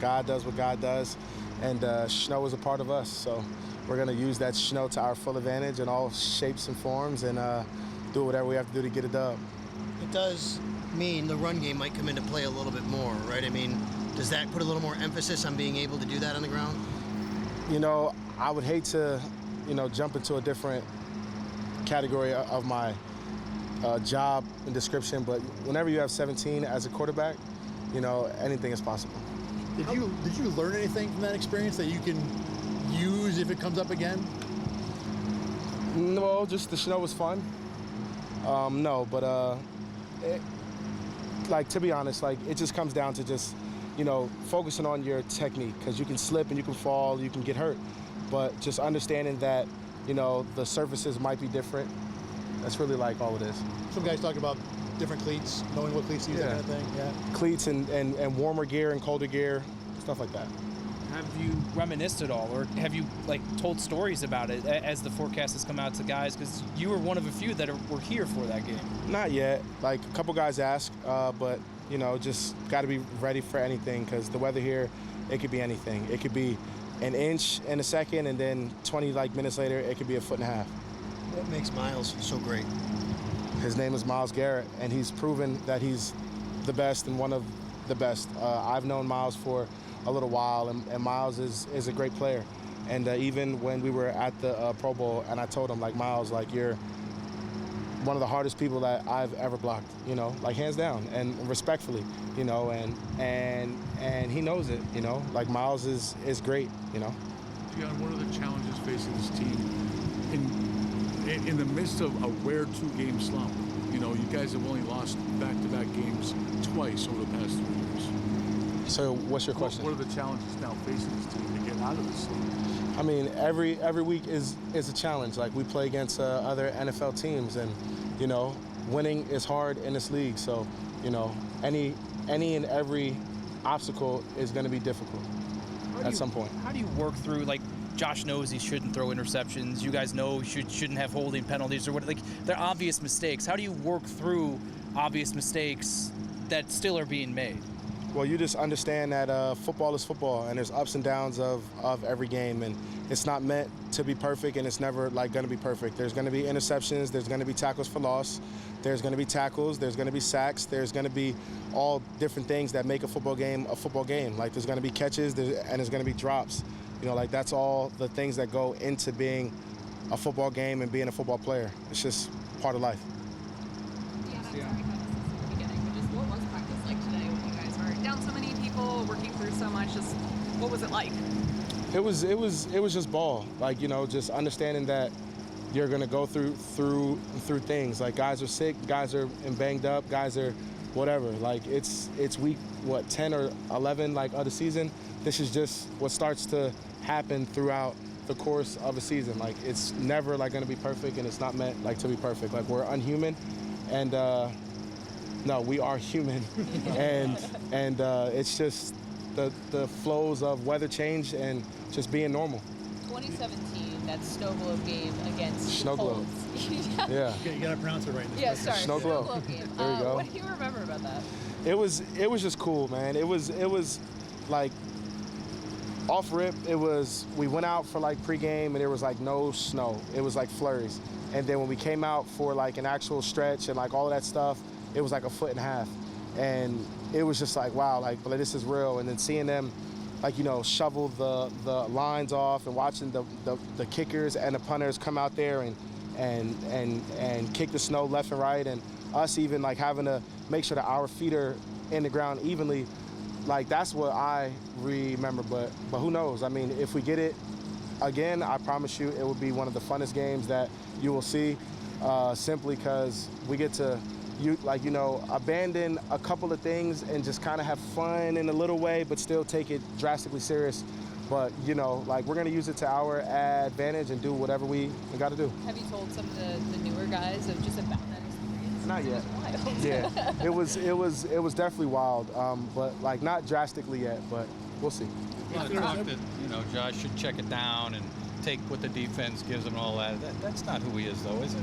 God does what God does, and snow is a part of us. So we're going to use that snow to our full advantage in all shapes and forms, and do whatever we have to do to get a dub. It does mean the run game might come into play a little bit more, right? I mean, does that put a little more emphasis on being able to do that on the ground? You know, I would hate to, jump into a different category of my job and description, but whenever you have 17 as a quarterback, anything is possible. Did you learn anything from that experience that you can use if it comes up again? No, just the snow was fun. No, but to be honest, it just comes down to just, focusing on your technique, because you can slip and you can fall, you can get hurt, but just understanding that, the surfaces might be different. That's really all it is. Some guys talk about different cleats, knowing what cleats to use, that kind of thing. Yeah. Cleats and warmer gear and colder gear, stuff like that. Have you reminisced at all, or have you told stories about it as the forecast has come out to guys? Because you were one of a few that were here for that game. Not yet. A couple guys asked, but just got to be ready for anything, because the weather here, it could be anything. It could be an inch in a second, and then 20 minutes later, it could be 1.5 feet. What makes Miles so great? His name is Myles Garrett, and he's proven that he's the best and one of the best. I've known Myles for a little while, and Myles is a great player. And even when we were at the Pro Bowl, and I told him, Myles, you're one of the hardest people that I've ever blocked, hands down and respectfully, and he knows it, Myles is great, Dion, what are the challenges facing this team in the midst of a rare 2-game slump? You guys have only lost back-to-back games twice over the past 3 years. So what's your question? What are the challenges now facing this team to get out of this slump? I mean, every week is a challenge. We play against other NFL teams, and winning is hard in this league. So any and every obstacle is going to be difficult at some point. How do you work through Josh knows he shouldn't throw interceptions. You guys know you shouldn't have holding penalties or what? They're obvious mistakes. How do you work through obvious mistakes that still are being made? Well, you just understand that football is football, and there's ups and downs of every game, and it's not meant to be perfect, and it's never going to be perfect. There's going to be interceptions, there's going to be tackles for loss, there's going to be tackles, there's going to be sacks, there's going to be all different things that make a football game a football game. There's going to be catches, and there's going to be drops. That's all the things that go into being a football game and being a football player. It's just part of life. Yeah, I'm sorry about this at the beginning, but just what was practice like today when you guys were down so many people, working through so much? Just what was it like? It was just ball. Just understanding that you're gonna go through things. Guys are sick, guys are banged up, guys are whatever. It's week 10 or 11 of the season. This is just what starts to happen throughout the course of a season. It's never gonna be perfect, and it's not meant to be perfect. We're unhuman, and no, we are human, and it's just the flows of weather change and just being normal. 2017, that snow globe game against Snow globe. Yeah. You gotta pronounce it right. Yeah, sorry. Snow globe. Game. There you go. What do you remember about that? It was just cool, man. It was off rip. We went out for pregame, and there was no snow. It was flurries, and then when we came out for an actual stretch and all of that stuff, it was 1.5 feet, and it was just wow, this is real. And then seeing them shovel the lines off, and watching the kickers and the punters come out there and kick the snow left and right, and us even having to make sure that our feet are in the ground evenly. That's what I remember, but who knows? I mean, if we get it again, I promise you it will be one of the funnest games that you will see, simply because we get to abandon a couple of things and just kind of have fun in a little way, but still take it drastically serious. But we're going to use it to our advantage and do whatever we got to do. Have you told some of the newer guys of just about that experience? Not yet. Yeah, it was definitely wild, but not drastically yet, but we'll see. A lot of talk that Josh should check it down and take what the defense gives him and all that. That's not who he is, though, is it?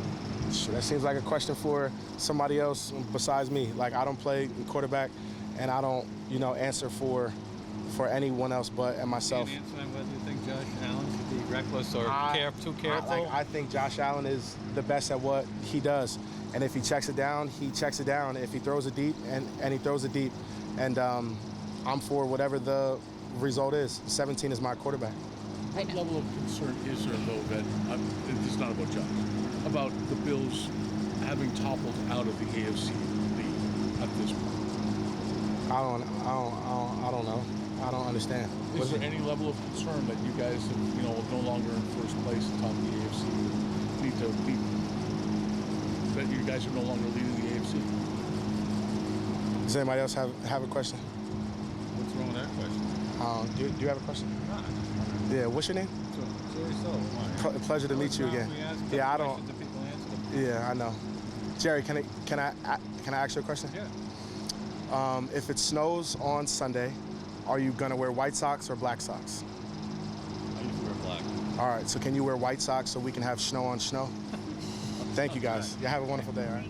Sure, that seems like a question for somebody else besides me. I don't play quarterback, and I don't answer for for anyone else but and myself. Can you answer that? Whether you think Josh Allen should be reckless or too I, careful? I think Josh Allen is the best at what he does. And if he checks it down, he checks it down. If he throws it deep, and he throws it deep. And I'm for whatever the result is. 17 is my quarterback. What level of concern is there, though, that it's not about Josh, about the Bills having toppled out of the AFC league at this point? I don't know. I don't understand. Is there any level of concern that you guys have, no longer in first place atop the AFC, need to be, that you guys are no longer leading the AFC? Does anybody else have a question? What's wrong with that question? Do you have a question? No, I just Yeah. What's your name? why? Pleasure to meet you again. Yeah, I don't. Yeah, I know. Jerry, can I ask you a question? Yeah. If it snows on Sunday, are you gonna wear white socks or black socks? I usually wear black. All right. So can you wear white socks so we can have snow on snow? Thank you guys. You have a wonderful day. All right.